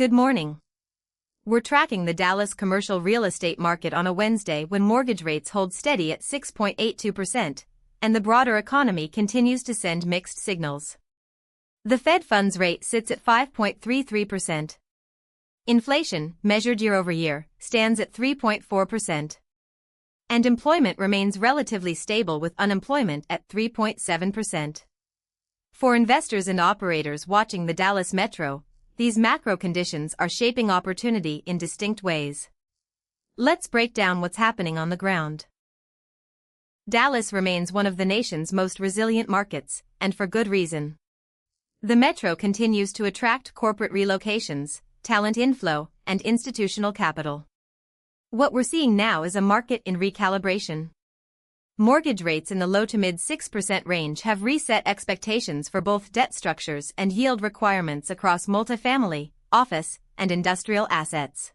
Good morning. We're tracking the Dallas commercial real estate market on a Wednesday when mortgage rates hold steady at 6.82%, and the broader economy continues to send mixed signals. The Fed funds rate sits at 5.33%. Inflation, measured year over year, stands at 3.4%. And employment remains relatively stable with unemployment at 3.7%. For investors and operators watching the Dallas metro, these macro conditions are shaping opportunity in distinct ways. Let's break down what's happening on the ground. Dallas remains one of the nation's most resilient markets, and for good reason. The metro continues to attract corporate relocations, talent inflow, and institutional capital. What we're seeing now is a market in recalibration. Mortgage rates in the low to mid 6% range have reset expectations for both debt structures and yield requirements across multifamily, office, and industrial assets.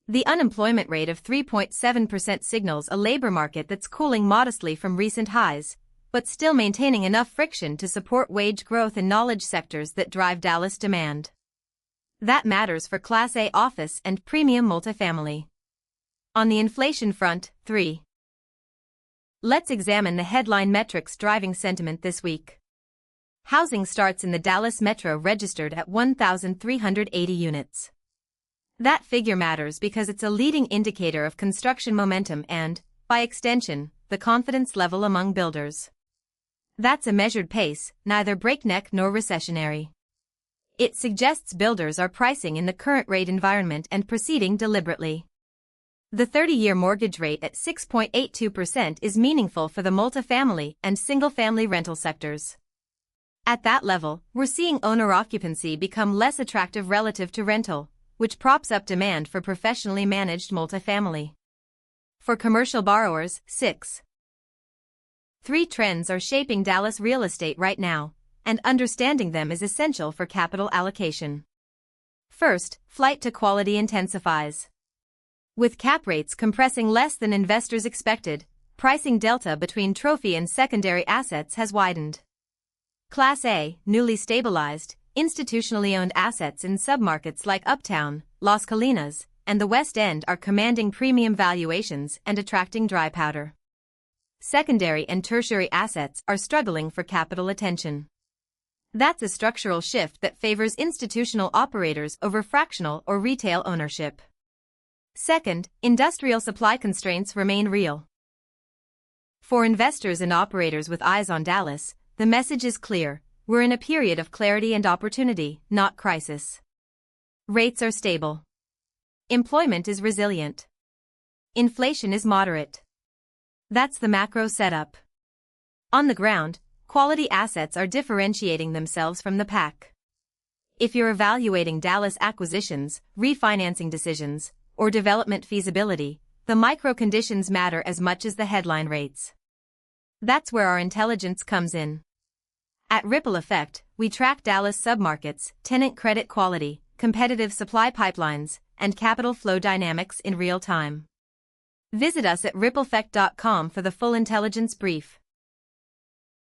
The unemployment rate of 3.7% signals a labor market that's cooling modestly from recent highs, but still maintaining enough friction to support wage growth in knowledge sectors that drive Dallas demand. That matters for Class A office and premium multifamily. On the inflation front, 3. Let's examine the headline metrics driving sentiment this week. Housing starts in the Dallas metro registered at 1,380 units. That figure matters because it's a leading indicator of construction momentum and, by extension, the confidence level among builders. That's a measured pace, neither breakneck nor recessionary. It suggests builders are pricing in the current rate environment and proceeding deliberately. The 30-year mortgage rate at 6.82% is meaningful for the multifamily and single-family rental sectors. At that level, we're seeing owner occupancy become less attractive relative to rental, which props up demand for professionally managed multifamily. For commercial borrowers, 6. 3 trends are shaping Dallas real estate right now, and understanding them is essential for capital allocation. First, flight to quality intensifies. With cap rates compressing less than investors expected, pricing delta between trophy and secondary assets has widened. Class A, newly stabilized, institutionally owned assets in submarkets like Uptown, Las Colinas, and the West End are commanding premium valuations and attracting dry powder. Secondary and tertiary assets are struggling for capital attention. That's a structural shift that favors institutional operators over fractional or retail ownership. Second, industrial supply constraints remain real. For investors and operators with eyes on Dallas, the message is clear: we're in a period of clarity and opportunity, not crisis. Rates are stable. Employment is resilient. Inflation is moderate. That's the macro setup. On the ground, quality assets are differentiating themselves from the pack. If you're evaluating Dallas acquisitions, refinancing decisions, or development feasibility, the micro conditions matter as much as the headline rates. That's where our intelligence comes in. At RipplEffekt, we track Dallas submarkets, tenant credit quality, competitive supply pipelines, and capital flow dynamics in real time. Visit us at RipplEffekt.com for the full intelligence brief.